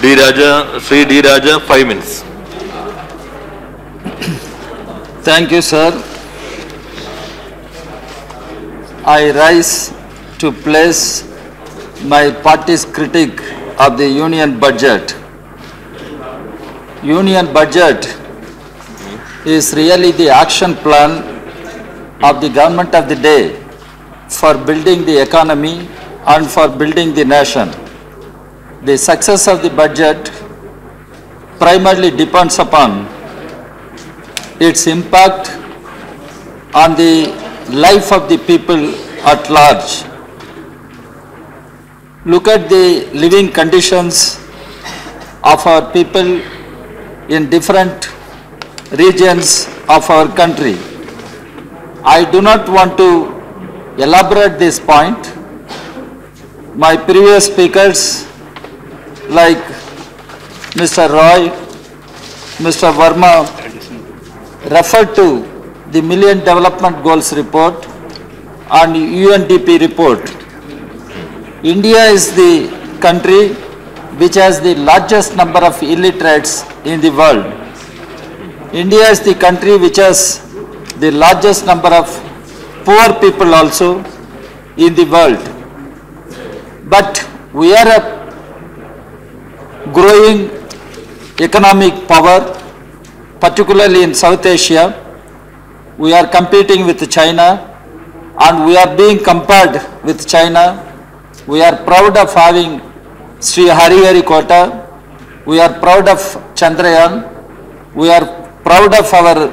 D. Raja, Sri D. Raja, 5 minutes. Thank you, sir. I rise to place my party's critique of the union budget. Union budget is really the action plan of the government of the day for building the economy and for building the nation. The success of the budget primarily depends upon its impact on the life of the people at large. Look at the living conditions of our people in different regions of our country. I do not want to elaborate this point. My previous speakers like Mr. Roy, Mr. Verma referred to the Million Development Goals report and UNDP report. India is the country which has the largest number of illiterates in the world. India is the country which has the largest number of poor people also in the world. But we are a growing economic power, particularly in South Asia. We are competing with China and we are being compared with China. We are proud of having Sri Harihari-Kota. We are proud of Chandrayaan. We are proud of our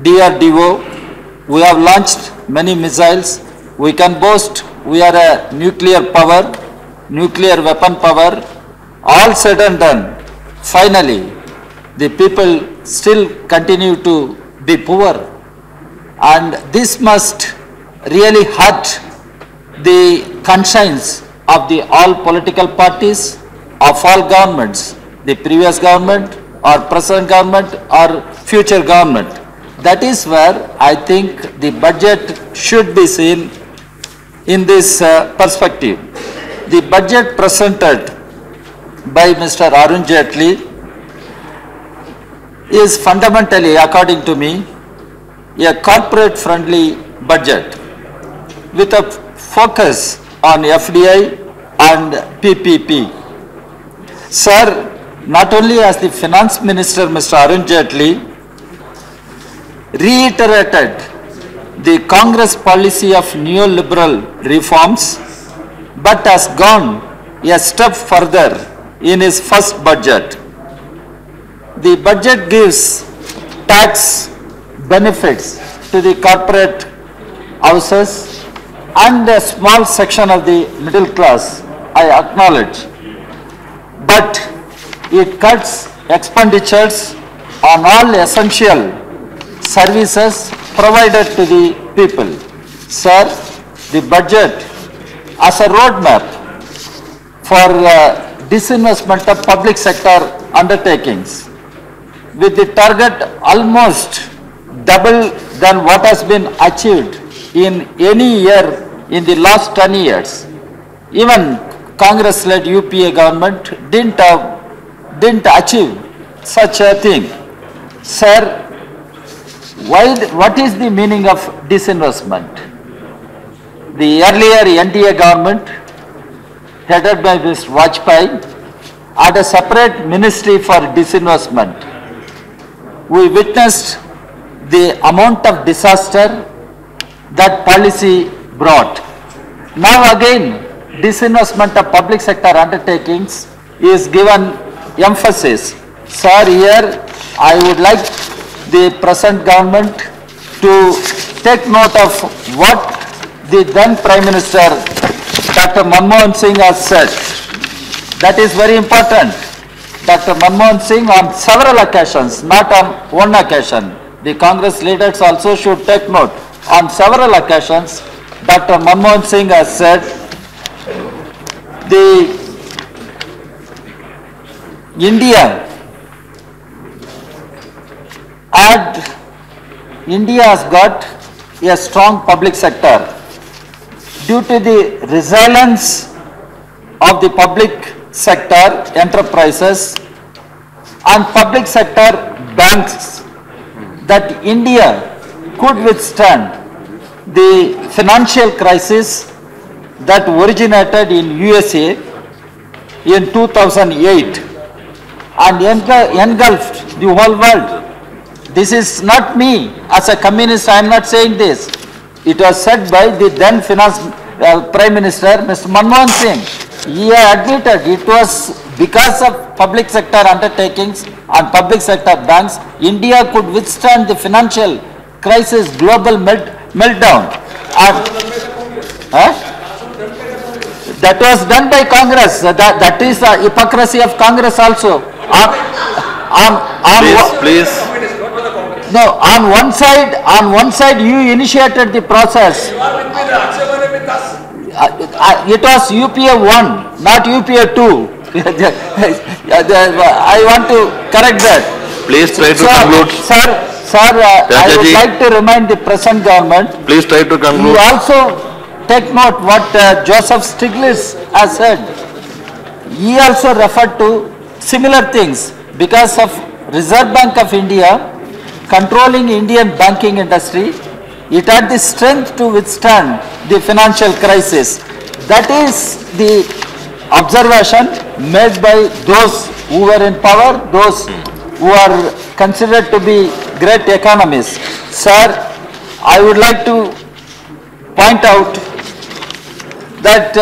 DRDO. We have launched many missiles. We can boast we are a nuclear power, nuclear weapon power. All said and done, finally, the people still continue to be poor. And this must really hurt the conscience of the all political parties, of all governments, the previous government or present government or future government. That is where I think the budget should be seen in this perspective. The budget presented by Mr. Arun Jaitley is fundamentally, according to me, a corporate-friendly budget with a focus on FDI and PPP. Sir, not only as the Finance Minister, Mr. Arun Jaitley, reiterated the Congress policy of neoliberal reforms, but has gone a step further in his first budget. The budget gives tax benefits to the corporate houses and a small section of the middle class, I acknowledge. But it cuts expenditures on all essential services provided to the people. Sir, the budget as a roadmap for disinvestment of public sector undertakings with the target almost double than what has been achieved in any year in the last 10 years. Even Congress-led UPA government didn't achieve such a thing. Sir, what is the meaning of disinvestment? The earlier NDA government, headed by Mr. Vajpayee, had a separate ministry for disinvestment. We witnessed the amount of disaster that policy brought. Now again, disinvestment of public sector undertakings is given emphasis. Sir, here I would like the present government to take note of what the then Prime Minister Dr. Manmohan Singh has said. That is very important. Dr. Manmohan Singh on several occasions, not on one occasion. The Congress leaders also should take note. On several occasions, Dr. Manmohan Singh has said India has got a strong public sector due to the resilience of the public sector enterprises and public sector banks that India could withstand the financial crisis that originated in USA in 2008 and engulfed the whole world. This is not me as a communist, I am not saying this. It was said by the then Prime Minister, Mr. Manmohan Singh. He admitted it was because of public sector undertakings and public sector banks, India could withstand the financial crisis, global meltdown. That was done by Congress. That is the hypocrisy of Congress also. Please. No, on one side you initiated the process. It was UPA 1, not UPA 2. I want to correct that. Please try to conclude. Sir, I would like to remind the present government. Please try to conclude. You also take note what Joseph Stiglitz has said. He also referred to similar things because of Reserve Bank of India controlling Indian banking industry. It had the strength to withstand the financial crisis. That is the observation made by those who were in power, those who are considered to be great economists. Sir, I would like to point out that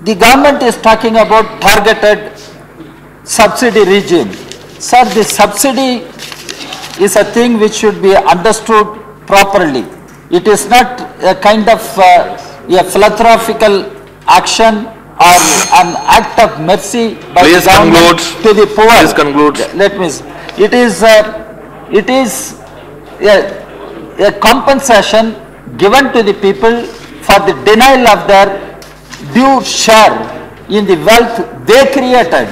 the government is talking about targeted subsidy regime. Sir, the subsidy is a thing which should be understood properly. It is not a kind of a philanthropical action or an act of mercy by the government to the poor. Please conclude. Let me see. It is a compensation given to the people for the denial of their due share in the wealth they created.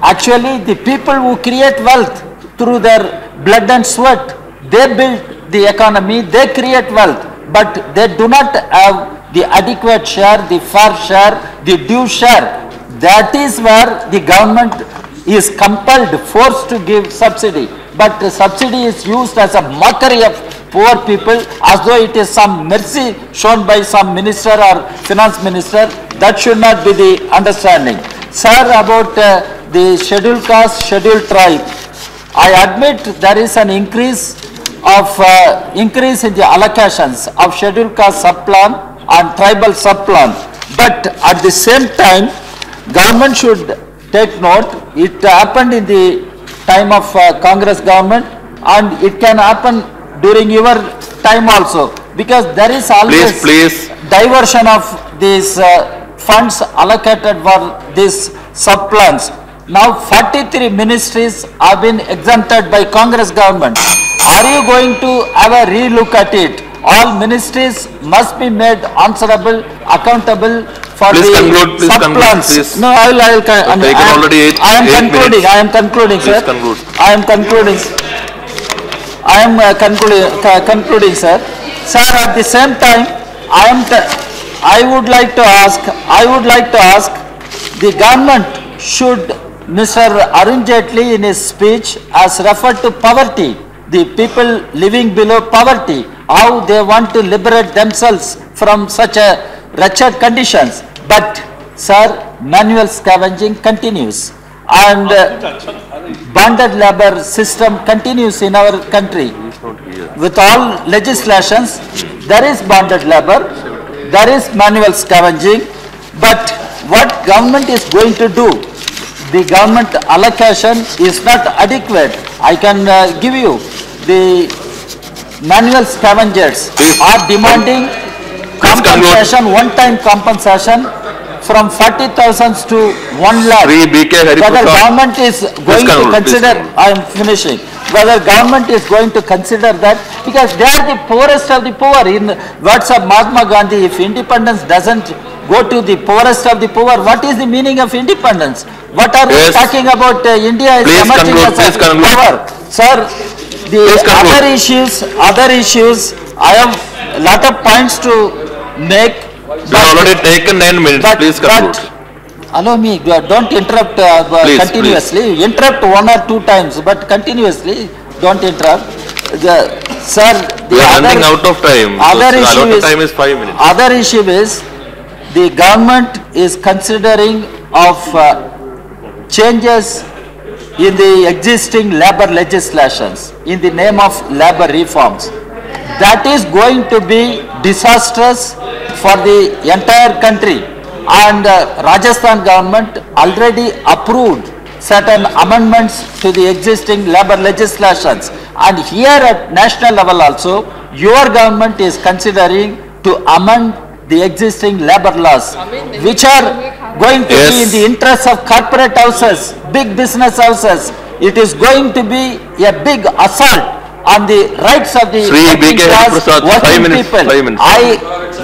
Actually, the people who create wealth through their blood and sweat, they build the economy, they create wealth, but they do not have the adequate share, the fair share, the due share. That is where the government is compelled, forced to give subsidy. But the subsidy is used as a mockery of poor people, as though it is some mercy shown by some minister or finance minister. That should not be the understanding. Sir, about the scheduled caste, scheduled tribe, I admit there is an increase in the allocations of scheduled caste subplan and tribal subplan. But at the same time, government should take note. It happened in the time of Congress government, and it can happen during your time also, because there is always diversion of these funds allocated for these subplans. Now 43 ministries have been exempted by Congress government. Are you going to have a relook at it? All ministries must be made answerable, accountable for the subplans. No, I am concluding, sir. I am concluding, sir. Sir, at the same time, I would like to ask the government should, Mr. Arun Jaitley in his speech has referred to poverty, the people living below poverty, how they want to liberate themselves from such a wretched conditions. But, sir, manual scavenging continues, and bonded labor system continues in our country. With all legislations, there is bonded labor, there is manual scavenging, but what government is going to do? The government allocation is not adequate. I can give you the manual scavengers are demanding compensation, one-time compensation from 40,000 to 1 lakh. Whether government is going to consider, I am finishing, whether government is going to consider that, because they are the poorest of the poor. In words of Mahatma Gandhi, if independence doesn't go to the poorest of the poor, what is the meaning of independence? What are we talking about? India is emerging as a power. Sir, the other issues, I have a lot of points to make. You have already taken 9 minutes. Please conclude. Allow me, don't interrupt Please, continuously. Interrupt one or two times, but continuously, don't interrupt. Sir, We are running out of time. Other So, issue allotted is, time is 5 minutes. other issue is, the government is considering of changes in the existing labor legislations in the name of labor reforms. That is going to be disastrous for the entire country. And Rajasthan government already approved certain amendments to the existing labor legislations. And here at national level also, your government is considering to amend the existing labor laws, which are going to be in the interest of corporate houses, big business houses. It is going to be a big assault on the rights of the working class, working people. 5 minutes. I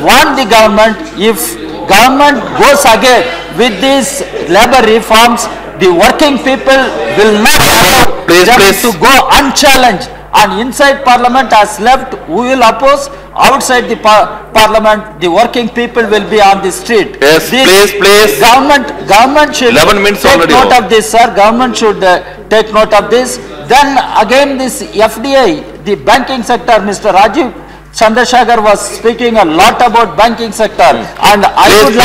want the government, if government goes ahead with these labor reforms, the working people will not allow them to go unchallenged. And inside parliament has left, who will oppose? Outside the parliament, the working people will be on the street. Yes, this please. Government should 11 minutes take already note over. of this, sir. Government should take note of this. Then again this FDI, the banking sector, Mr. Rajiv Chandrasekhar was speaking a lot about banking sector. And I would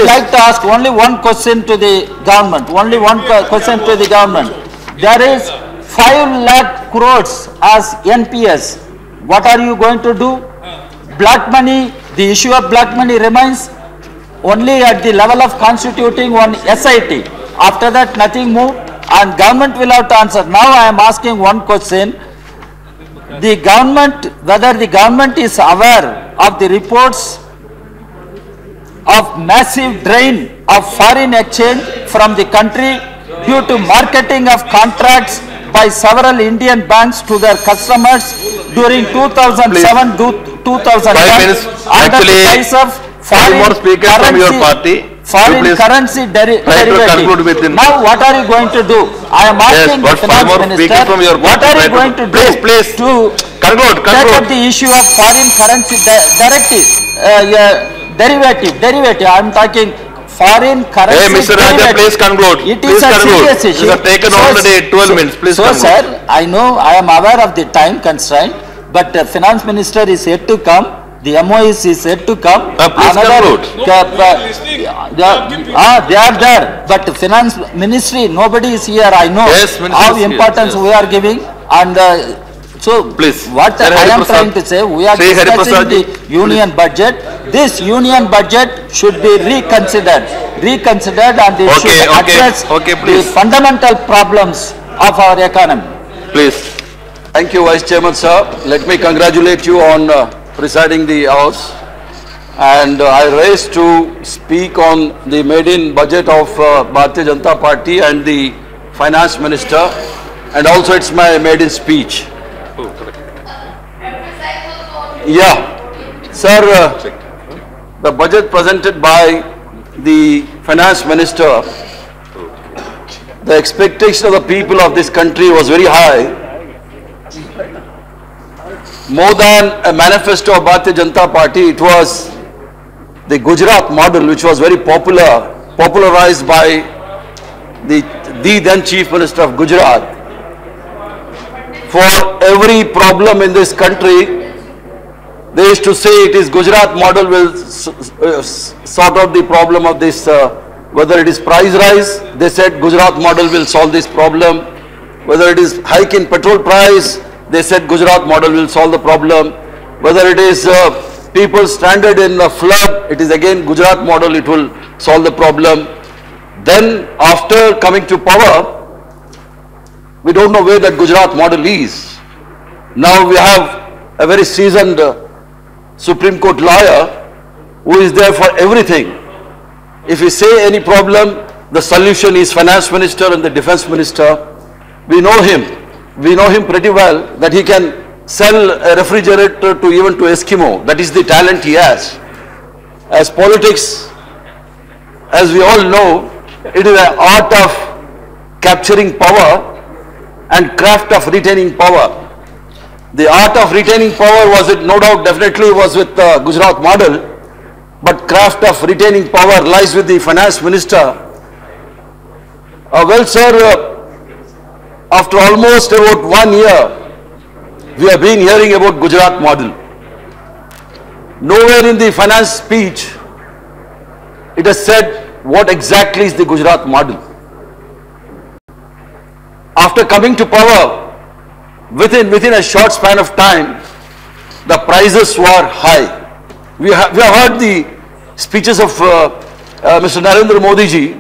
like to ask only one question to the government. Only one question to the government. There is 5 lakh crores as NPS. What are you going to do? Black money, the issue of black money remains only at the level of constituting one SIT. After that, nothing moved, and government will have to answer. Now I am asking one question. The government, whether the government is aware of the reports of massive drain of foreign exchange from the country due to marketing of contracts by several Indian banks to their customers during 2007 to 2010 under the guise of foreign currency derivative. Now what are you going to do? I am asking the finance minister, what are you going to do to take up the issue of foreign currency derivative. I am talking foreign currency. Hey, Mr. Raja, please conclude. It is a serious issue. You have taken already 12 minutes. Please conclude. So, sir, I know, I am aware of the time constraint, but the finance minister is yet to come. The MOS is yet to come. Please conclude. They are there, but the finance ministry, nobody is here. I know how importance we are giving, and so please. What I am trying to say, we are discussing the union budget. This union budget should be reconsidered, and it should address the fundamental problems of our economy. Please. Thank you, Vice Chairman, sir. Let me congratulate you on presiding the House. And I raise to speak on the maiden budget of Bharatiya Janata Party and the Finance Minister, and also it's my maiden speech. Yeah, sir, the budget presented by the Finance Minister, the expectation of the people of this country was very high. More than a manifesto of Bharatiya Janata Party, it was the Gujarat model, which was very popularized by the then Chief Minister of Gujarat. For every problem in this country, they used to say it is Gujarat model will sort out the problem of this, whether it is price rise, they said Gujarat model will solve this problem. Whether it is hike in petrol price, they said Gujarat model will solve the problem. Whether it is people stranded in a flood, it is again Gujarat model, it will solve the problem. Then after coming to power, we don't know where that Gujarat model is. Now we have a very seasoned Supreme Court lawyer who is there for everything. If we say any problem, the solution is Finance Minister and the Defense Minister. We know him pretty well, that he can sell a refrigerator to even to Eskimo. That is the talent he has. As politics, as we all know, it is an art of capturing power and craft of retaining power. The art of retaining power was, it no doubt definitely was with Gujarat model, but craft of retaining power lies with the finance minister. Well, sir, after almost about 1 year, we have been hearing about Gujarat model. Nowhere in the finance speech it has said what exactly is the Gujarat model. After coming to power, within a short span of time, the prices were high. We have heard the speeches of Mr. Narendra Modi ji.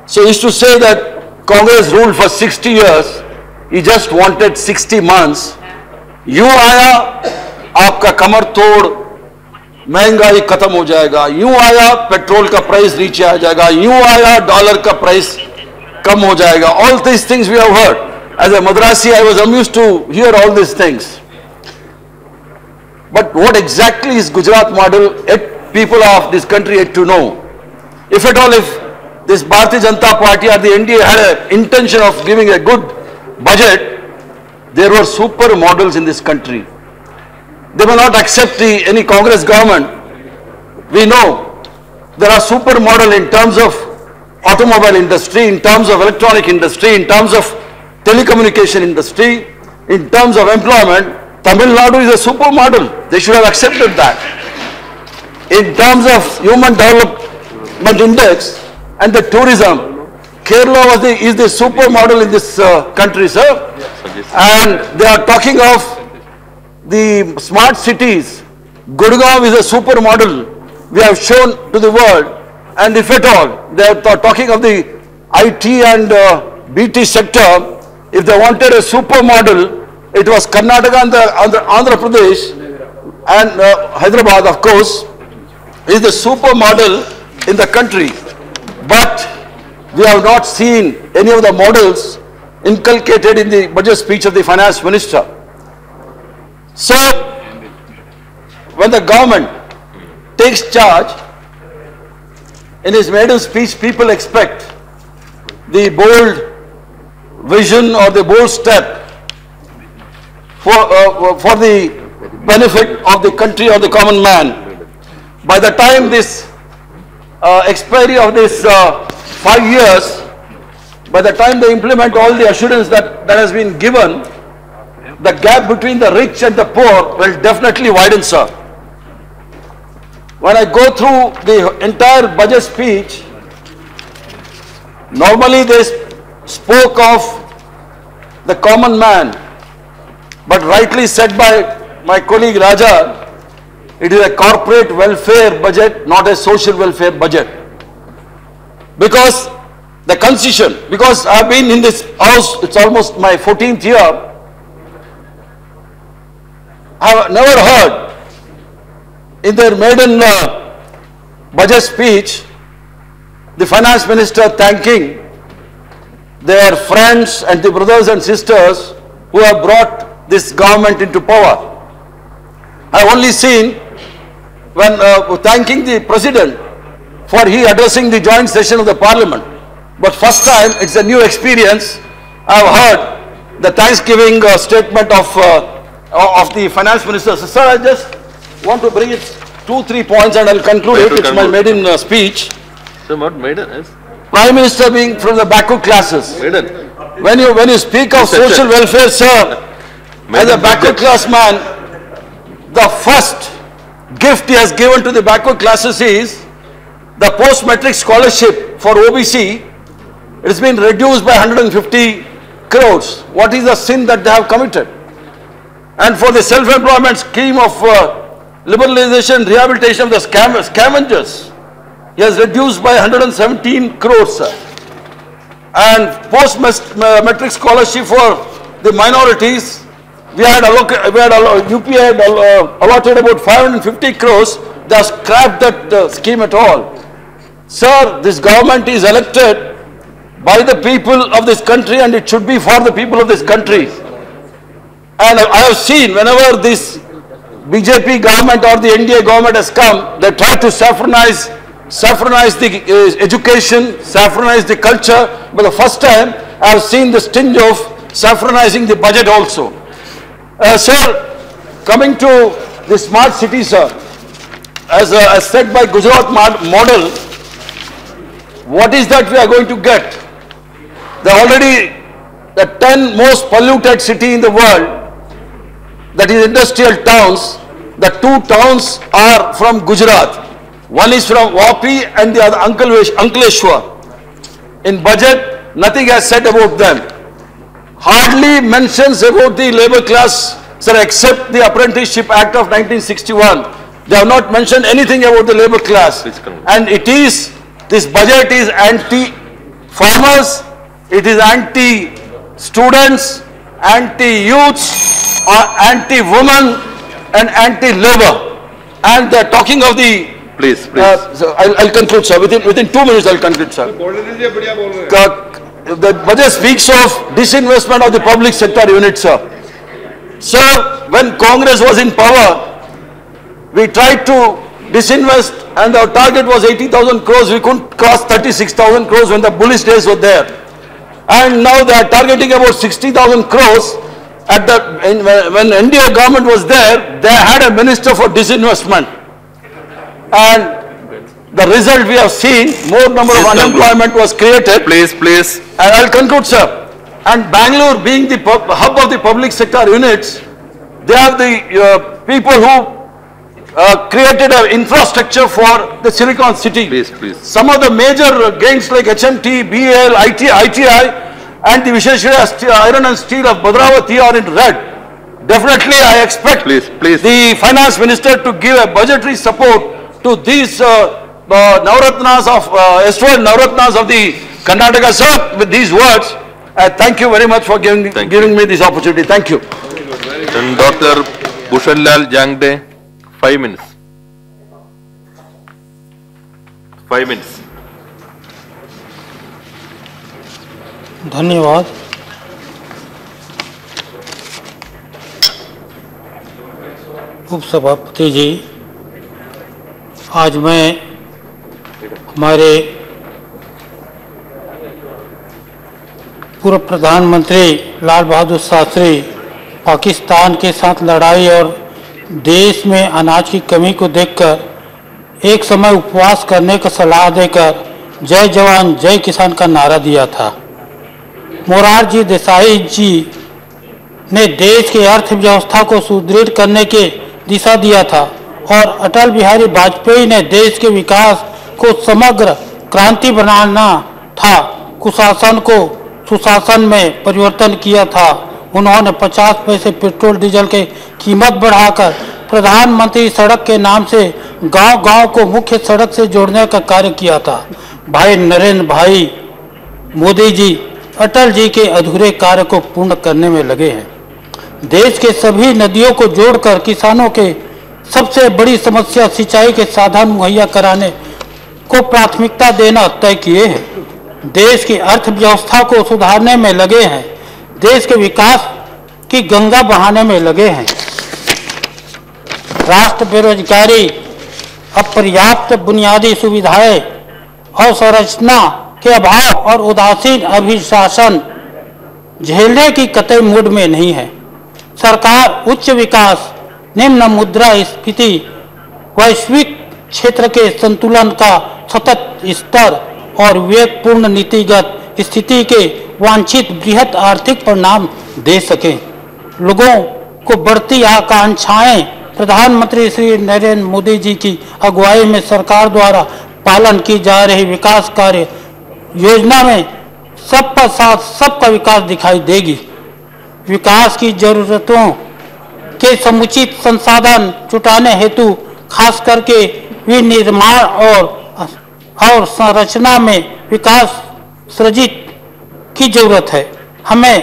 So he used to say that Congress ruled for 60 years, he just wanted 60 months. यूं आया आपका कमर तोड़ महंगाई खत्म हो जाएगा, यूं आया पेट्रोल का प्राइस नीचे आ जाएगा, यूं आया डॉलर का प्राइस कम हो जाएगा. All these things we have heard. As a Madrasi, I was amused to hear all these things. But what exactly is Gujarat model? Yet people of this country yet to know. If at all, if this Bharatiya Janata Party or the NDA had an intention of giving a good budget, there were super models in this country. They will not accept any Congress government. We know there are super model in terms of automobile industry, in terms of electronic industry, in terms of telecommunication industry, in terms of employment. Tamil Nadu is a super model. They should have accepted that. In terms of human development index and the tourism, Kerala is the super model in this country, sir. And they are talking of the smart cities. Gurgaon is a super model we have shown to the world. And if at all, they are talking of the IT and BT sector, if they wanted a super model, it was Karnataka and Andhra Pradesh and Hyderabad, of course, is the super model in the country. But we have not seen any of the models inculcated in the budget speech of the finance minister. So, when the government takes charge, in his maiden speech, people expect the bold vision or the bold step for the benefit of the country or the common man. By the time this expiry of this 5 years, by the time they implement all the assurance that has been given, the gap between the rich and the poor will definitely widen, sir. When I go through the entire budget speech, normally they spoke of the common man, but rightly said by my colleague Raja, it is a corporate welfare budget, not a social welfare budget. Because the constitution, because I have been in this house, it's almost my 14th year, I have never heard in their maiden budget speech, the finance minister thanking their friends and the brothers and sisters who have brought this government into power. I have only seen when thanking the president for he addressing the joint session of the parliament. But first time, it's a new experience. I have heard the Thanksgiving statement of the finance minister. So, sir, I just want to bring it 2-3 points and I'll conclude it. It's my maiden speech. So what maiden is? Prime Minister being from the backward classes. Maiden. When you speak of social welfare, sir, as a backward class man, the first gift he has given to the backward classes is the post-matric scholarship for OBC. It has been reduced by 150 crores. What is the sin that they have committed? And for the self-employment scheme of liberalization, rehabilitation of the scavengers, he has reduced by 117 crores, sir. And post-matric scholarship for the minorities, UP had allotted about 550 crores. They have scrapped that scheme at all. Sir, this government is elected by the people of this country and it should be for the people of this country. And I have seen whenever this BJP government or the NDA government has come, they try to saffronize the education, saffronize the culture. But the first time I have seen the stinge of saffronizing the budget also. Sir, coming to the smart city, sir, as set by Gujarat model, what is that we are going to get? Already the 10 most polluted city in the world, that is industrial towns, the 2 towns are from Gujarat. One is from Vapi and the other Ankleshwar. In budget, nothing has said about them. Hardly mentions about the labor class, sir, except the Apprenticeship Act of 1961. They have not mentioned anything about the labor class. And this budget is anti-farmers, it is anti-students, anti-youths, anti-women, and anti-labor. And they are talking of the... Please. So I'll conclude, sir. Within 2 minutes, I'll conclude, sir. The budget speaks of disinvestment of the public sector unit, sir. Sir, when Congress was in power, we tried to disinvest and our target was 80,000 crores. We couldn't cross 36,000 crores when the bullish days were there. And now they are targeting about 60,000 crores. When NDA government was there, they had a minister for disinvestment. And the result we have seen, more number of unemployment was created. Please. And I'll conclude, sir. And Bangalore being the hub of the public sector units, they have the people who created an infrastructure for the Silicon City. Please. Some of the major gangs like HMT, BL, ITI and the Visheshwara Iron and Steel of Bhadravati are in red. Definitely I expect the finance minister to give a budgetary support to these Navratnas of Navratnas of the Karnataka. Sir, with these words, I thank you very much for giving me this opportunity. Thank you. And Dr. Bhushanlal Jangde, 5 minutes. 5 minutes. धन्यवाद। उपसभापति जी, आज मैं हमारे पूर्व प्रधानमंत्री लाल बहादुर शास्त्री पाकिस्तान के साथ लड़ाई और देश में अनाज की कमी को देखकर एक समय उपवास करने का सलाह देकर जय जवान जय किसान का नारा दिया था। मोरारजी देसाई जी ने देश की अर्थव्यवस्था को सुदृढ़ करने के दिशा दिया था और अटल बिहारी वाजपेयी ने देश के विकास को समग्र क्रांति बनाना था, कुशासन को सुशासन में परिवर्तन किया था। उन्होंने 50 पैसे पेट्रोल डीजल की कीमत बढ़ाकर प्रधानमंत्री सड़क के नाम से गांव-गांव को मुख्य सड़क से जोड़ने का कार्य किया था। भाई नरेंद्र भाई मोदी जी अटल जी के अधूरे कार्य को पूर्ण करने में लगे हैं। देश के सभी नदियों को जोड़कर किसानों के सबसे बड़ी समस्या सिंचाई के साधन मुहैया कराने को प्राथमिकता देना तय किए हैं। देश की अर्थव्यवस्था को सुधारने में लगे हैं। देश के विकास की गंगा बहाने में लगे हैं। राष्ट्र बेरोजगारी, अपर्याप्त बुनियादी सुविधाएं, अवसंरचना के अभाव और उदासीन अभिशासन झेलने की कतई मूड में नहीं है। सरकार उच्च विकास, निम्न मुद्रास्फीति, वैश्विक क्षेत्र के संतुलन का सतत स्तर और विवेकपूर्ण नीतिगत स्थिति के वांछित बृहत आर्थिक परिणाम दे सके। लोगों को बढ़ती आकांक्षाएं प्रधानमंत्री श्री नरेंद्र मोदी जी की अगुवाई में सरकार द्वारा पालन की जा रही विकास कार्य योजना में सबका साथ सबका विकास दिखाई देगी। विकास की जरूरतों के समुचित संसाधन जुटाने हेतु खास करके विनिर्माण और संरचना में विकास सृजित की जरूरत है। हमें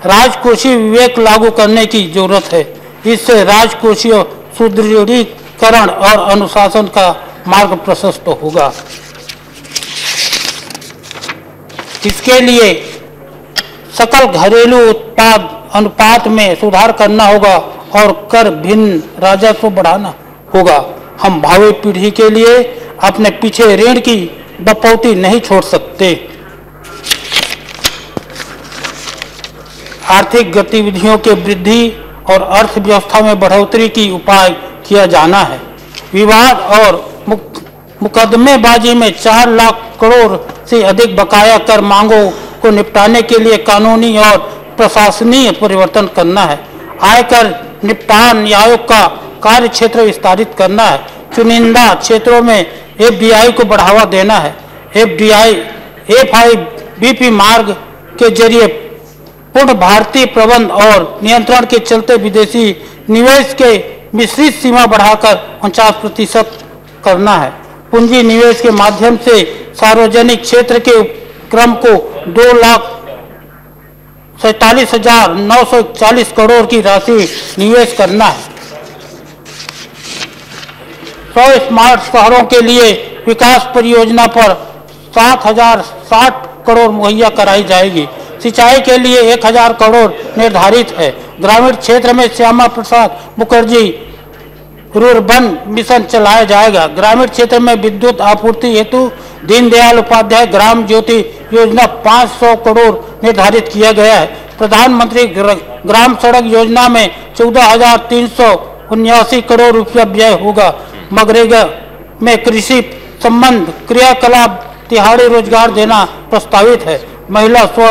राजकोषीय विवेक लागू करने की जरूरत है। इससे राजकोषीय सुदृढ़ीकरण और अनुशासन का मार्ग प्रशस्त होगा। इसके लिए सकल घरेलू उत्पाद अनुपात में सुधार करना होगा और कर भिन्न राजस्व बढ़ाना होगा। हम भावी पीढ़ी के लिए अपने पीछे ऋण की बपौती नहीं छोड़ सकते। आर्थिक गतिविधियों के वृद्धि और अर्थव्यवस्था में बढ़ोतरी की उपाय किया जाना है। विवाद और मुकदमेबाजी में 4 लाख करोड़ से अधिक बकाया कर मांगों को निपटाने के लिए कानूनी और प्रशासनीय परिवर्तन करना है। आयकर निपटान आयोग का कार्य क्षेत्र विस्तारित करना है। चुनिंदा क्षेत्रों में एफडीआई को बढ़ावा देना है। एफआईबीपी मार्ग के जरिए पूर्ण भारतीय प्रबंध और नियंत्रण के चलते विदेशी निवेश के मिश्रित सीमा बढ़ाकर 49% करना है। पूंजी निवेश के माध्यम से सार्वजनिक क्षेत्र के उपक्रम को 2,47,940 करोड़ की राशि निवेश करना है। 100 स्मार्ट शहरों के लिए विकास परियोजना पर 7,060 करोड़ मुहैया कराई जाएगी। सिंचाई के लिए 1,000 करोड़ निर्धारित है। ग्रामीण क्षेत्र में श्यामा प्रसाद मुखर्जी रुर्बन मिशन चलाया जाएगा। ग्रामीण क्षेत्र में विद्युत आपूर्ति हेतु दीनदयाल उपाध्याय ग्राम ज्योति योजना 500 करोड़ निर्धारित किया गया है। प्रधानमंत्री ग्राम सड़क योजना में 14,379 करोड़ रुपया व्यय होगा। मनरेगा में कृषि संबंध क्रियाकलाप तिहाड़ी रोजगार देना प्रस्तावित है। महिला स्व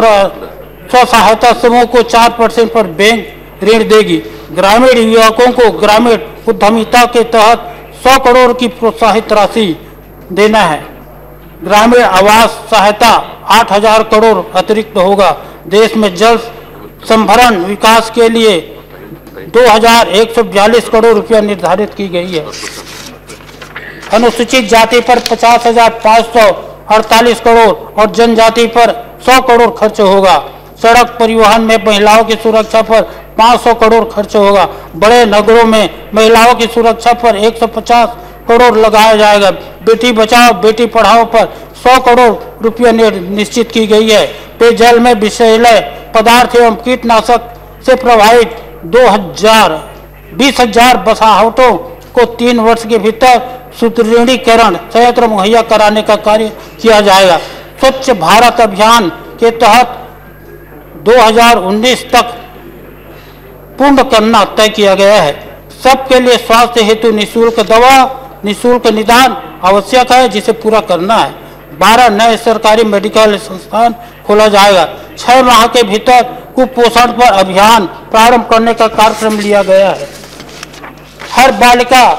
सहायता समूह को 4% पर बैंक ऋण देगी। ग्रामीण युवकों को ग्रामीण उद्यमिता के तहत 100 करोड़ की प्रोत्साहित राशि देना है। ग्रामीण आवास सहायता 8,000 करोड़ अतिरिक्त होगा। देश में जल संभरण विकास के लिए 2,142 करोड़ रुपया निर्धारित की गई है। अनुसूचित जाति पर 50,548 करोड़ और जनजाति पर 100 करोड़ खर्च होगा। सड़क परिवहन में महिलाओं की सुरक्षा पर 500 करोड़ खर्च होगा। बड़े नगरों में महिलाओं की सुरक्षा पर 150 करोड़ लगाया जाएगा। बेटी बचाओ बेटी पढ़ाओ पर 100 करोड़ रुपया निश्चित की गई है। पेयजल में विषैले पदार्थ एवं कीटनाशक से प्रभावित 20,000 बसाहटों को 3 वर्ष के भीतर सुदृढ़ीकरण संयंत्र मुहैया कराने का कार्य किया जाएगा। स्वच्छ भारत अभियान के तहत 2019 तक पूर्ण करना तय किया गया है। सबके लिए स्वास्थ्य हेतु निःशुल्क दवा निःशुल्क निदान आवश्यक है, जिसे पूरा करना है। 12 नए सरकारी मेडिकल संस्थान खोला जाएगा। 6 माह के भीतर कुपोषण पर अभियान प्रारंभ करने का कार्यक्रम लिया गया है। हर बालिका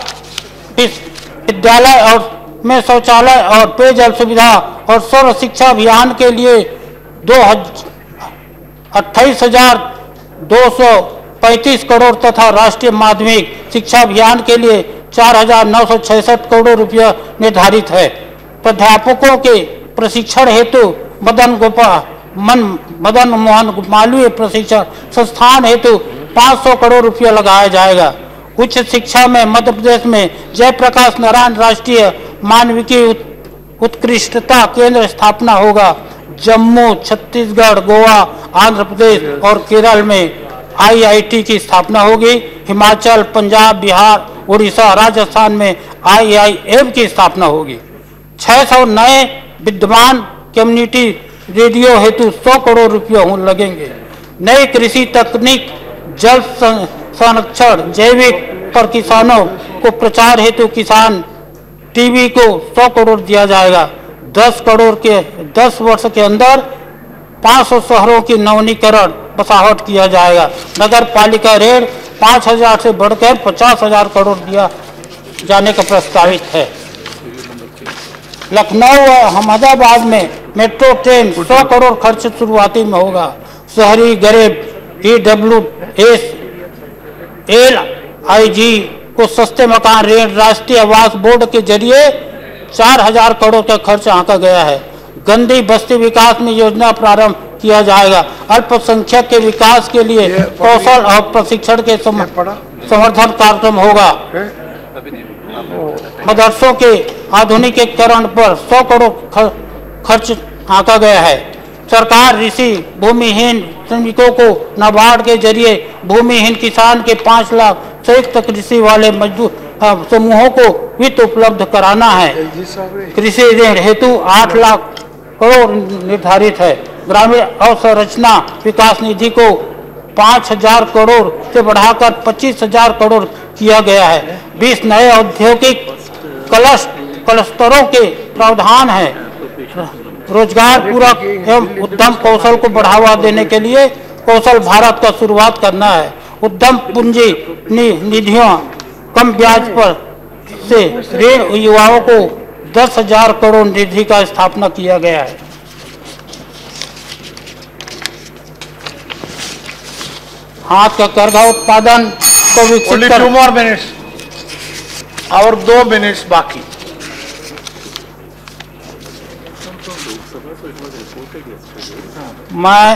विद्यालय और में शौचालय और पेयजल सुविधा और सर्व शिक्षा अभियान के लिए 28,235 करोड़ तथा राष्ट्रीय माध्यमिक शिक्षा अभियान के लिए 4,966 करोड़ रुपया निर्धारित है। प्राध्यापकों के प्रशिक्षण हेतु मदन मोहन मालवीय प्रशिक्षण संस्थान हेतु 500 करोड़ रुपया लगाया जाएगा। उच्च शिक्षा में मध्य प्रदेश में जयप्रकाश नारायण राष्ट्रीय मानविकी उत्कृष्टता केंद्र स्थापना होगा। जम्मू, छत्तीसगढ़, गोवा, आंध्र प्रदेश और केरल में IIT की स्थापना होगी। हिमाचल, पंजाब, बिहार, उड़ीसा, राजस्थान में IIM की स्थापना होगी। 600 नए विद्यमान कम्युनिटी रेडियो हेतु 100 करोड़ रुपये लगेंगे। नई कृषि तकनीक, जल संरक्षण, जैविक पर किसानों को प्रचार हेतु किसान टीवी को 100 करोड़ दिया जाएगा। 10 वर्ष के अंदर 500 शहरों की नवीनीकरण बसाहट किया जाएगा। नगर पालिका ऋण 5,000 से बढ़कर 50,000 करोड़ दिया जाने का प्रस्तावित है। लखनऊ और अहमदाबाद में मेट्रो ट्रेन 100 करोड़ खर्च शुरुआती में होगा। शहरी गरीब EWS LIG को सस्ते मकान ऋण राष्ट्रीय आवास बोर्ड के जरिए 4,000 करोड़ का खर्च आंका गया है। गंदी बस्ती विकास में योजना प्रारंभ किया जाएगा। अल्पसंख्यक के विकास के लिए कौशल और प्रशिक्षण के समर्थन कार्यक्रम होगा। मदरसों के आधुनिकीकरण पर 100 करोड़ खर्च आंका गया है। सरकार ऋषि भूमिहीन श्रमिकों को नाबार्ड के जरिए भूमिहीन किसान के 5 लाख संयुक्त कृषि वाले मजदूर समूहों को वित्त उपलब्ध कराना है। कृषि ऋण हेतु 8 लाख करोड़ निर्धारित है। ग्रामीण अवसंरचना विकास निधि को 5,000 करोड़ से बढ़ाकर 25,000 करोड़ किया गया है। 20 नए औद्योगिक क्लस्टरों के प्रावधान है। रोजगार पूरक एवं उद्यम कौशल को बढ़ावा देने के लिए कौशल भारत का शुरुआत करना है। उद्यम पूंजी निधियों कम ब्याज पर से ऋण युवाओं को 10,000 करोड़ निधि का स्थापना किया गया है। हाथ का करघा उत्पादन को विकसित कर 2 more minutes और 2 minutes बाकी। मैं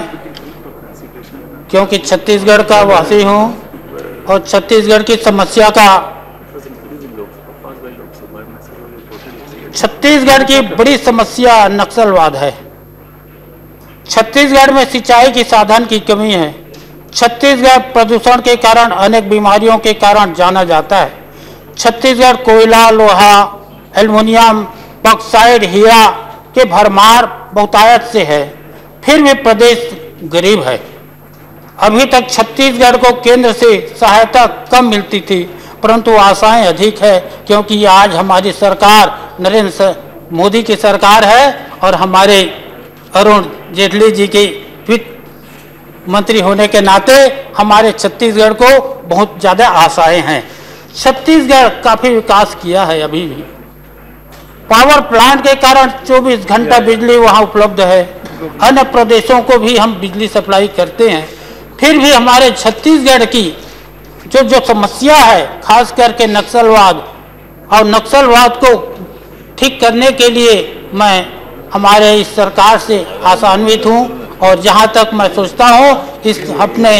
क्योंकि छत्तीसगढ़ का वासी हूं और छत्तीसगढ़ की समस्या का छत्तीसगढ़ की बड़ी समस्या नक्सलवाद है। छत्तीसगढ़ में सिंचाई की साधन की कमी है। छत्तीसगढ़ प्रदूषण के कारण अनेक बीमारियों के कारण जाना जाता है। छत्तीसगढ़ कोयला, लोहा, एल्युमिनियम, बॉक्साइट, हीरा के भरमार बहुतायत से है, फिर भी प्रदेश गरीब है। अभी तक छत्तीसगढ़ को केंद्र से सहायता कम मिलती थी, परंतु आशाएं अधिक है, क्योंकि आज हमारी सरकार नरेंद्र मोदी की सरकार है और हमारे अरुण जेटली जी के वित्त मंत्री होने के नाते हमारे छत्तीसगढ़ को बहुत ज़्यादा आशाएं हैं। छत्तीसगढ़ काफ़ी विकास किया है। अभी भी पावर प्लांट के कारण 24 घंटा बिजली वहाँ उपलब्ध है। अन्य प्रदेशों को भी हम बिजली सप्लाई करते हैं। फिर भी हमारे छत्तीसगढ़ की जो समस्या है, खास करके नक्सलवाद, और नक्सलवाद को ठीक करने के लिए मैं हमारे इस सरकार से आशान्वित हूँ और जहाँ तक मैं सोचता हूँ इस हफ्ते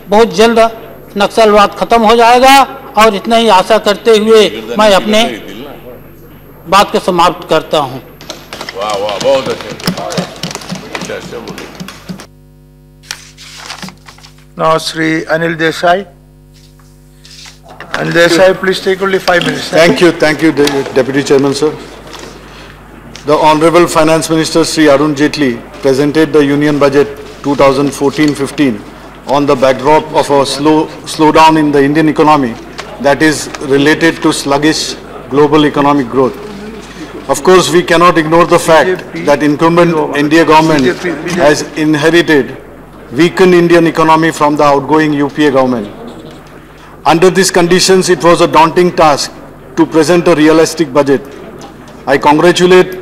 बहुत जल्द नक्सलवाद खत्म हो जाएगा। और इतना ही आशा करते हुए मैं अपने बात को समाप्त करता हूँ। वाह वाह, बहुत अच्छा। Now Shri Anil Desai. Anil Desai, please take only 5 minutes. Thank you, Deputy Chairman, sir. The Honorable Finance Minister Shri Arun Jaitley presented the Union Budget 2014-15 on the backdrop of a slowdown in the Indian economy that is related to sluggish global economic growth. Of course, we cannot ignore the fact that incumbent NDA government has inherited weakened Indian economy from the outgoing UPA government. Under these conditions, it was a daunting task to present a realistic budget. I congratulate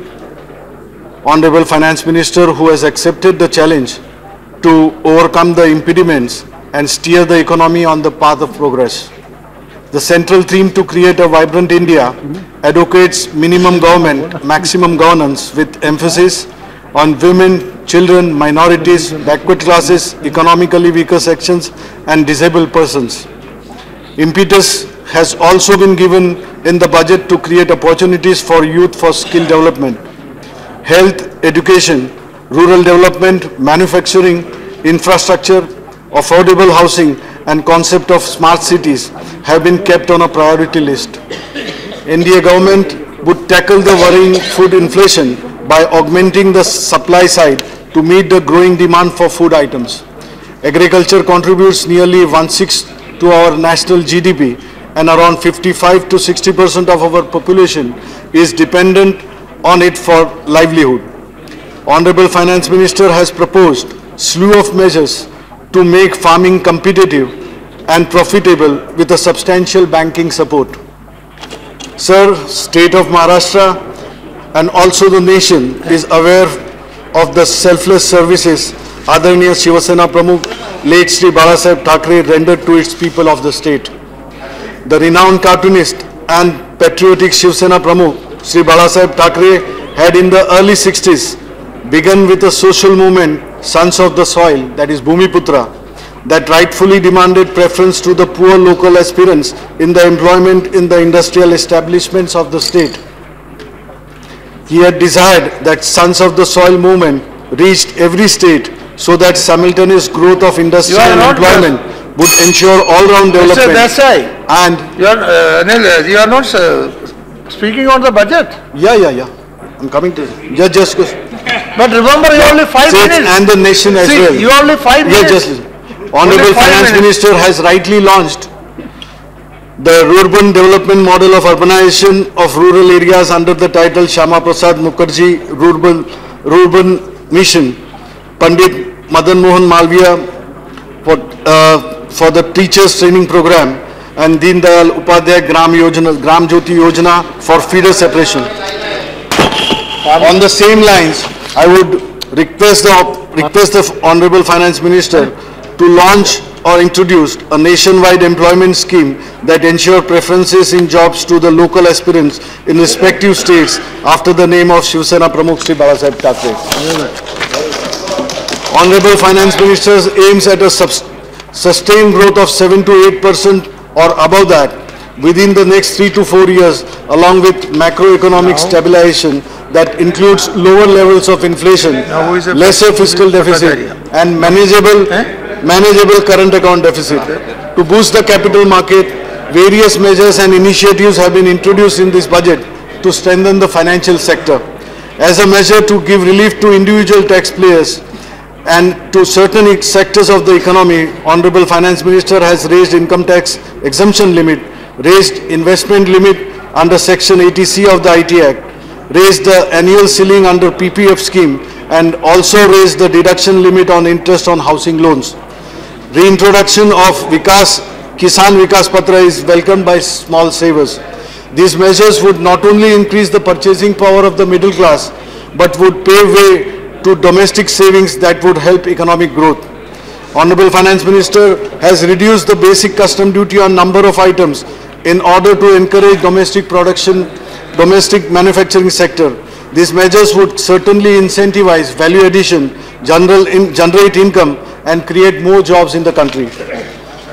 Honorable Finance Minister who has accepted the challenge to overcome the impediments and steer the economy on the path of progress. The central theme to create a vibrant India advocates minimum government, maximum governance with emphasis on women, children, minorities, backward classes, economically weaker sections and disabled persons. Impetus has also been given in the budget to create opportunities for youth for skill development. Health, education, rural development, manufacturing, infrastructure, affordable housing and concept of smart cities have been kept on a priority list. NDA government would tackle the worrying food inflation by augmenting the supply side to meet the growing demand for food items. Agriculture contributes nearly 1/6 to our national GDP and around 55 to 60% of our population is dependent on it for livelihood. Honorable Finance Minister has proposed slew of measures to make farming competitive and profitable with a substantial banking support. Sir, state of Maharashtra and also the nation is aware of the selfless services Adarniya Shiva Sena Pramukh late Shri Bala Saheb Thackeray rendered to its people of the state. The renowned cartoonist and patriotic Shiva Sena Pramukh Shri Bala Saheb Thackeray had in the early 60s begun with a social movement, Sons of the Soil, that is Bhumiputra, that rightfully demanded preference to the poor local aspirants in the employment in the industrial establishments of the state. He had desired that Sons of the Soil movement reached every state so that simultaneous growth of industry and employment would ensure all-round development. Mr. Desai, and you are not speaking on the budget. Yeah. I'm coming to just. But remember, you only 5 minutes. And the nation as well. You only 5 minutes. Yeah, just listen. Honorable Finance Minister has rightly launched the urban development model of urbanization of rural areas under the title Shyama Prasad Mukherjee Rural Mission, Pandit Madan Mohan Malviya for the teachers training program, and Deen Dayal Upadhyay Gram Jyoti Yojana for feeder separation. On the same lines, I would request the Honorable Finance Minister to launch or introduce a nationwide employment scheme that ensure preferences in jobs to the local aspirants in respective states after the name of Shiv Sena Pramukh Shri Bala Thackeray. Honorable Finance Minister aims at a sustained growth of 7 to 8% or above that within the next 3 to 4 years, along with macroeconomic stabilization that includes lower levels of inflation, lesser fiscal deficit, and manageable current account deficit. To boost the capital market, various measures and initiatives have been introduced in this budget to strengthen the financial sector. As a measure to give relief to individual taxpayers and to certain sectors of the economy, Honorable Finance Minister has raised income tax exemption limit, raised investment limit under Section 80C of the IT Act, raised the annual ceiling under PPF scheme, and also raised the deduction limit on interest on housing loans. Reintroduction of Kisan Vikas Patra is welcomed by small savers. These measures would not only increase the purchasing power of the middle class, but would pave way to domestic savings that would help economic growth. Honorable Finance Minister has reduced the basic custom duty on number of items in order to encourage domestic production, domestic manufacturing sector. These measures would certainly incentivize value addition, generate income, and create more jobs in the country.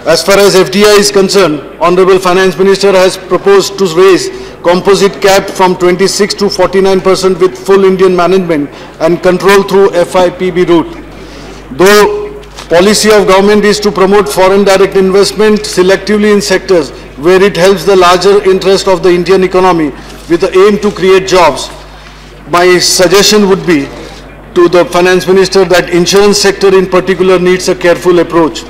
As far as FDI is concerned, Honorable Finance Minister has proposed to raise composite cap from 26 to 49% with full Indian management and control through FIPB route. Though policy of government is to promote foreign direct investment selectively in sectors where it helps the larger interest of the Indian economy with the aim to create jobs, my suggestion would be to the Finance Minister that insurance sector in particular needs a careful approach.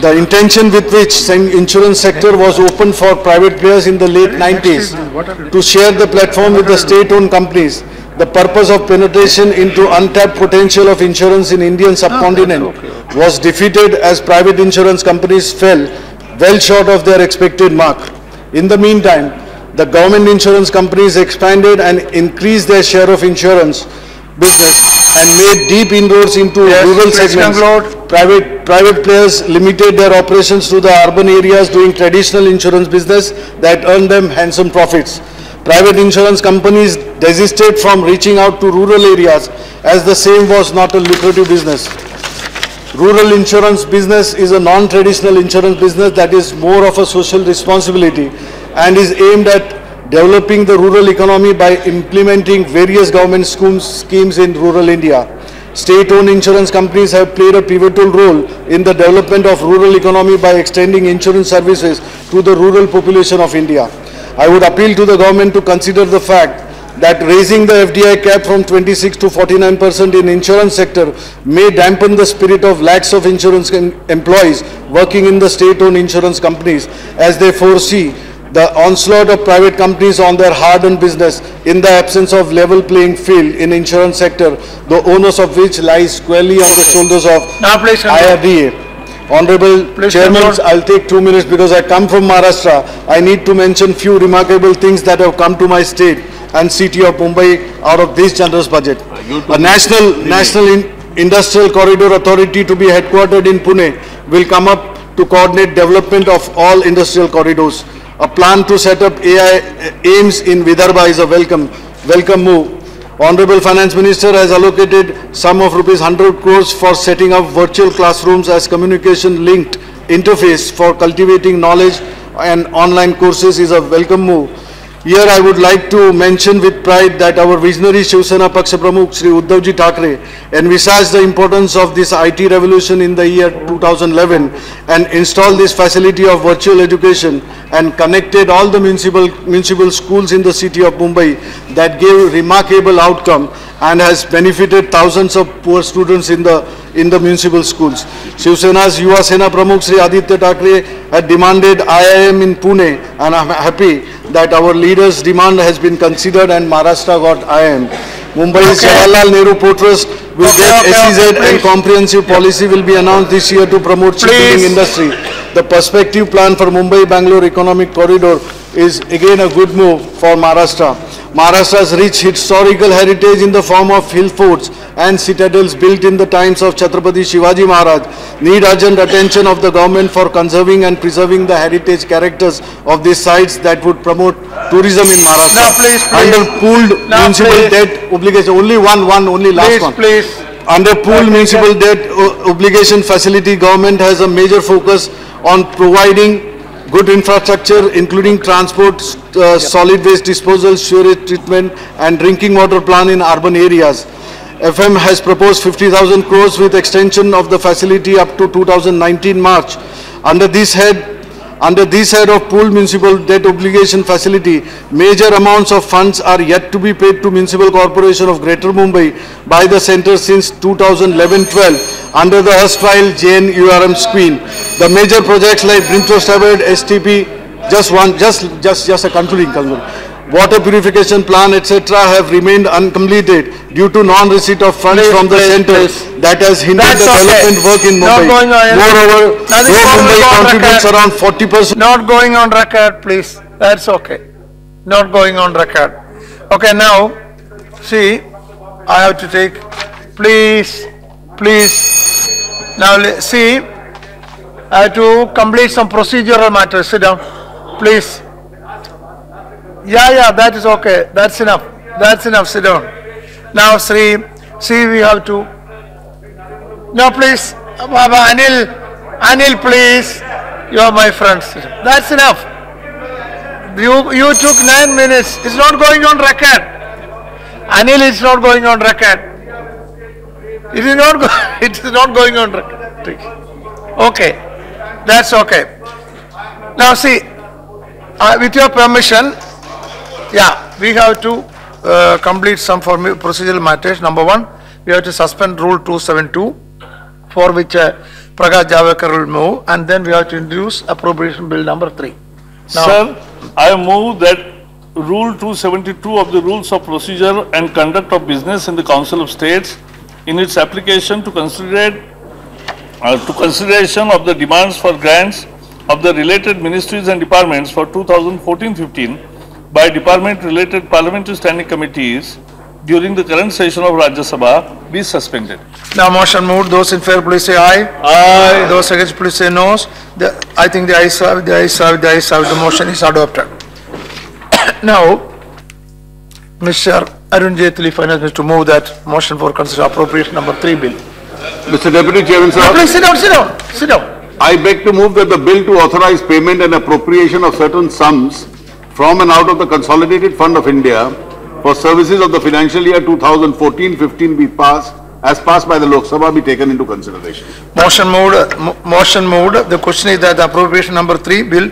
The intention with which insurance sector was opened for private players in the late 90s to share the platform with the state-owned companies, the purpose of penetration into untapped potential of insurance in Indian subcontinent was defeated as private insurance companies fell well short of their expected mark. In the meantime, the government insurance companies expanded and increased their share of insurance business and made deep inroads into rural segments. Private players limited their operations to the urban areas doing traditional insurance business that earned them handsome profits. Private insurance companies desisted from reaching out to rural areas as the same was not a lucrative business. Rural insurance business is a non-traditional insurance business that is more of a social responsibility and is aimed at developing the rural economy by implementing various government schemes in rural India. State-owned insurance companies have played a pivotal role in the development of rural economy by extending insurance services to the rural population of India. I would appeal to the government to consider the fact that raising the FDI cap from 26 to 49% in insurance sector may dampen the spirit of lakhs of insurance employees working in the state-owned insurance companies as they foresee the onslaught of private companies on their hard-earned business in the absence of level playing field in insurance sector, the onus of which lies squarely on the shoulders of IRDA. Honorable Chairman, I'll take 2 minutes because I come from Maharashtra. I need to mention few remarkable things that have come to my state and city of Mumbai out of this generous budget. A national industrial corridor authority to be headquartered in Pune will come up to coordinate development of all industrial corridors. A plan to set up AIIMS in Vidarbha is a welcome move. Honorable Finance Minister has allocated sum of ₹100 crores for setting up virtual classrooms as communication linked interface for cultivating knowledge, and online courses is a welcome move. Here I would like to mention with pride that our visionary Shiv Sena Paksha Pramukh Shri Uddhavji Thackeray envisaged the importance of this IT revolution in the year 2011 and installed this facility of virtual education and connected all the municipal schools in the city of Mumbai that gave remarkable outcome and has benefited thousands of poor students in the municipal schools. Shiv Sena's Yuva Sena Pramukh Sri Aditya Thackeray had demanded IIM in Pune, and I am happy that our leaders' demand has been considered and Maharashtra got IIM. Mumbai's Jawaharlal Nehru Port Trust will get SEZ and comprehensive policy will be announced this year to promote shipbuilding industry. The perspective plan for Mumbai-Bangalore economic corridor is again a good move for Maharashtra. Maharashtra's rich historical heritage in the form of hill forts and citadels built in the times of Chhatrapati Shivaji Maharaj need urgent attention of the government for conserving and preserving the heritage characters of these sites that would promote tourism in Maharashtra. Now, please. Under pooled municipal debt obligation, only last one. Please. Under pooled municipal debt obligation facility, government has a major focus on providing good infrastructure, including transport, solid waste disposal, sewage treatment, and drinking water plant in urban areas. FM has proposed 50,000 crores with extension of the facility up to 2019 March. Under this head of pooled municipal debt obligation facility, major amounts of funds are yet to be paid to Municipal Corporation of Greater Mumbai by the centre since 2011-12 under the erstwhile JNURM scheme. The major projects like Brimthorst Award, STP, just a concluding. Water purification plant, etc. have remained uncompleted due to non-receipt of funds from the centre that has hindered the development work in Mumbai. Moreover, though Mumbai contributes around 40%. Not going on record, please. That's okay. Not going on record. Okay, now, see, I have to take, please. Now, see, I have to complete some procedural matters. Sit down, please. Yeah, that is okay. That's enough. Sit down. Now, see, we have to. No, please. Baba, Anil, please. You are my friends. That's enough. You took 9 minutes. It's not going on record. Anil is not going on record. It is not going on record. Okay. That's okay. Now, see, with your permission, yeah, we have to complete some procedural matters. Number one, we have to suspend Rule 272, for which Prakash Javadekar will move, and then we have to introduce Appropriation Bill number 3. Now, sir, I move that Rule 272 of the Rules of Procedure and Conduct of Business in the Council of States, in its application to consideration of the demands for grants of the related ministries and departments for 2014-15 by department-related parliamentary standing committees during the current session of Rajya Sabha be suspended. Now, motion moved. Those in favor, please say aye. Aye. Those against, please say no. I think the ayes have. The motion is adopted. Now, Mr. Arun Jaitley, Finance Minister, to move that motion for consider appropriation number 3 bill. Mr. Deputy Chairman, sir. No, please sit down. I beg to move that the bill to authorize payment and appropriation of certain sums from and out of the Consolidated Fund of India for services of the financial year 2014-15 be passed, as passed by the Lok Sabha, be taken into consideration. Motion moved. The question is that the appropriation number 3 bill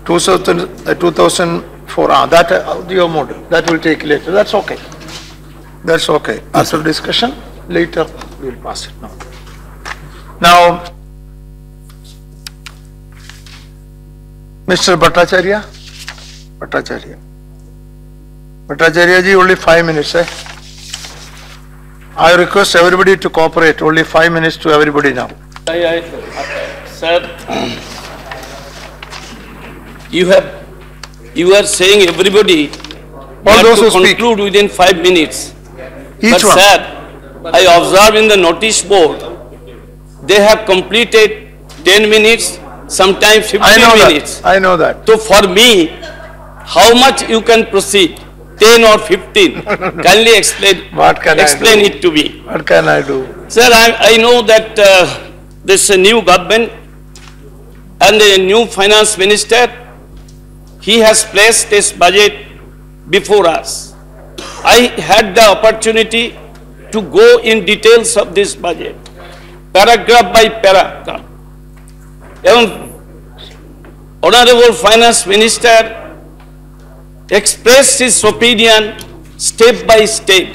2004, that your mode, that will take later. That's okay. After discussion, later we will pass it now. Now, Mr. Bhattacharya ji, only 5 minutes. I request everybody to cooperate. Only 5 minutes to everybody now. Sir, you are saying everybody All those who to speak. conclude within 5 minutes. Each But one. sir, I observed in the notice board, they have completed 10 minutes, sometimes 15 minutes. I know that. So for me, how much you can proceed? 10 or 15? Kindly explain. What can I explain do? it to me. What can I do? Sir, I know that this new government and the new finance minister, he has placed this budget before us. I had the opportunity to go in details of this budget, paragraph by paragraph. Honorable Finance Minister expressed his opinion step by step.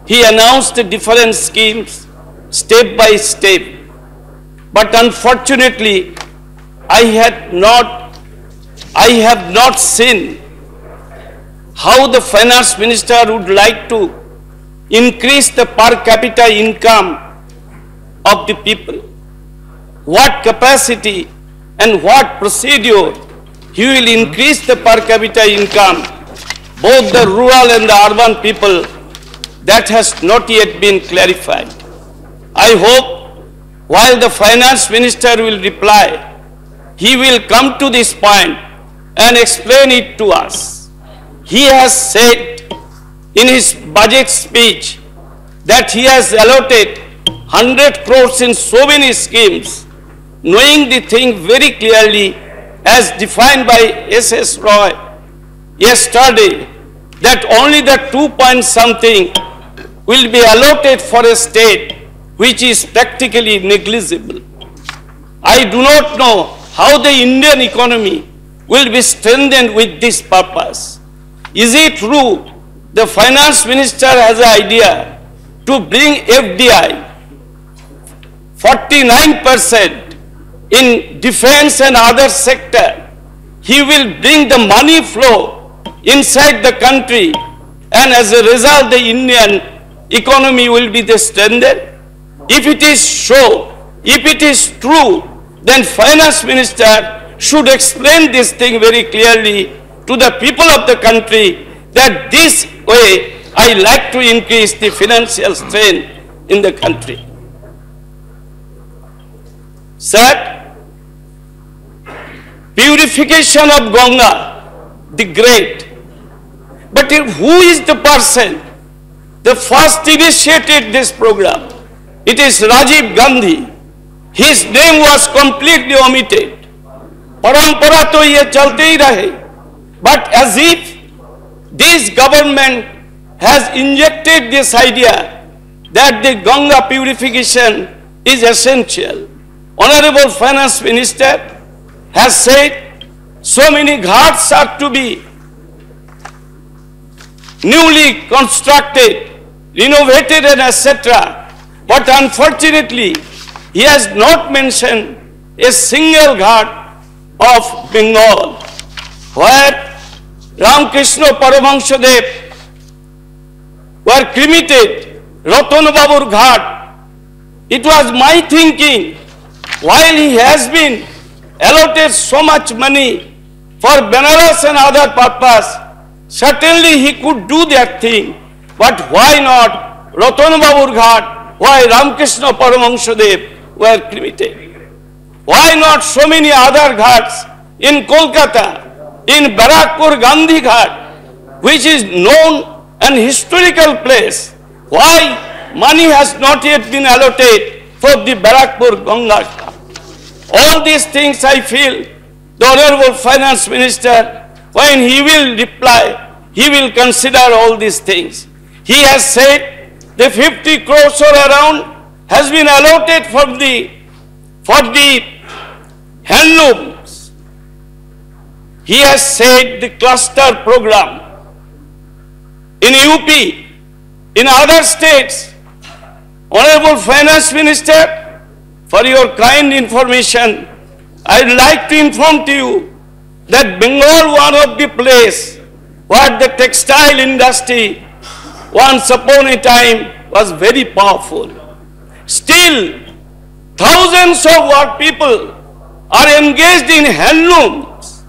he announced the different schemes step by step. But unfortunately, I have not seen how the finance minister would like to increase the per capita income of the people. What capacity and what procedure he will increase the per capita income, both the rural and the urban people, that has not yet been clarified. I hope while the finance minister will reply, he will come to this point and explain it to us. He has said in his budget speech that he has allotted 100 crores in so many schemes, knowing the thing very clearly as defined by S.S. Roy yesterday, that only the 2 point something will be allotted for a state which is practically negligible. I do not know how the Indian economy will be strengthened with this purpose. Is it true the finance minister has an idea to bring FDI 49% in defense and other sector? He will bring the money flow inside the country, and as a result the Indian economy will be strengthened. If it is so, if it is true, then finance minister should explain this thing very clearly to the people of the country, that this way I like to increase the financial strength in the country. Sir, purification of Ganga, the great. But who is the person that first initiated this program? It is Rajiv Gandhi. His name was completely omitted. Parampara to ye chalte hi rahe. But as if this government has injected this idea that the Ganga purification is essential. Honorable Finance Minister has said so many ghats are to be newly constructed, renovated and etc. But unfortunately, he has not mentioned a single ghat of Bengal, where Ramakrishna Paramahansadev were cremated, Ratan Babur Ghat. It was my thinking, while he has been allotted so much money for Benares and other purpose, certainly he could do that thing. But why not Ratan Babur Ghat, why Ramakrishna Paramahansadev were cremated? Why not so many other ghats in Kolkata, in Barakpur Gandhi Ghat, which is known and historical place? Why money has not yet been allotted for the Barakpur Ganga Ghat? All these things I feel the Honorable Finance Minister, when he will reply, he will consider all these things. He has said the 50 crores or around has been allotted for the handlooms. He has said the cluster program in UP, in other states. Honorable Finance Minister, for your kind information, I would like to inform to you that Bengal, one of the place where the textile industry once upon a time was very powerful. Still, thousands of our people are engaged in handlooms.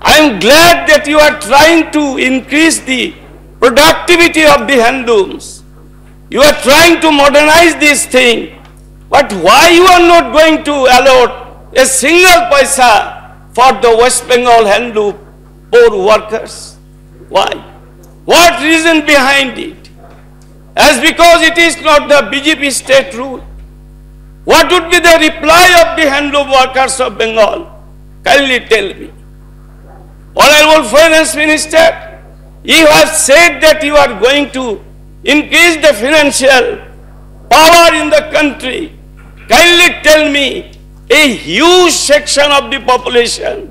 I am glad that you are trying to increase the productivity of the handlooms. You are trying to modernize this thing. But why you are not going to allot a single paisa for the West Bengal handloom poor workers? Why? What reason behind it? As because it is not the BJP state rule. What would be the reply of the handloom workers of Bengal? Kindly tell me. Honorable Finance Minister, you have said that you are going to increase the financial power in the country. Kindly tell me, a huge section of the population,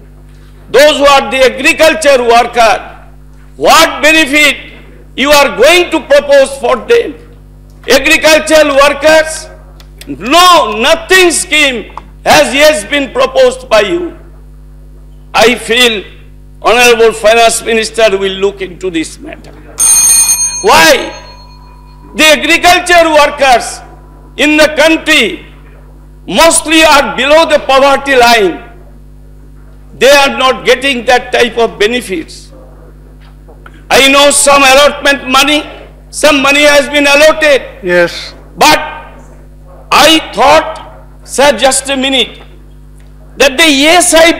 those who are the agriculture worker, what benefit you are going to propose for them? agricultural workers? No, nothing scheme has yet been proposed by you. I feel Honorable Finance Minister will look into this matter. Why? The agriculture workers in the country mostly are below the poverty line. They are not getting that type of benefits. I know some allotment money, some money has been allotted. Yes. But I thought, sir, just a minute, that the ESI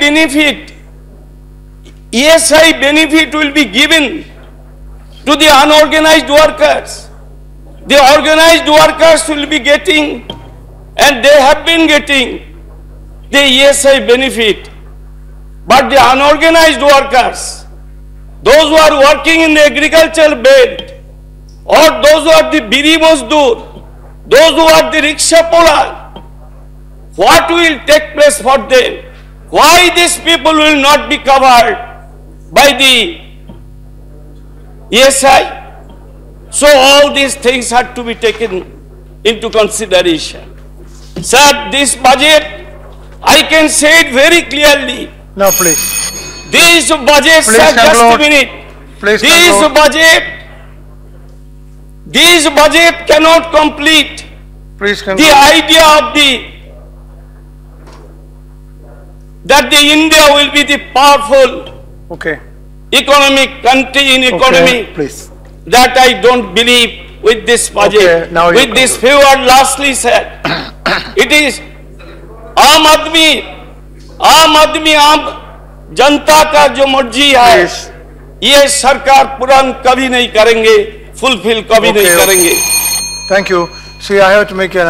benefit will be given to the unorganized workers. The organized workers will be getting, and they have been getting, the ESI benefit. But the unorganized workers, those who are working in the agricultural belt, or those who are the biri mazdoor, those who are the rickshaw puller, what will take place for them? Why these people will not be covered by the ESI? So all these things had to be taken into consideration. Sir, this budget, I can say it very clearly. No, please. These budgets, Please sir, just a conclude. minute. Please These budget cannot complete Please the conclude. idea of that the India will be the powerful Okay. economic country in economy. Okay, please. That I don't believe with this budget. Okay, now you with this few words lastly said, it is आम आदमी आम जनता का जो मर्जी है, Please. ये सरकार पूर्ण कभी नहीं करेंगे, फुलफिल कभी नहीं Okay. करेंगे. Thank you. See, I have to make an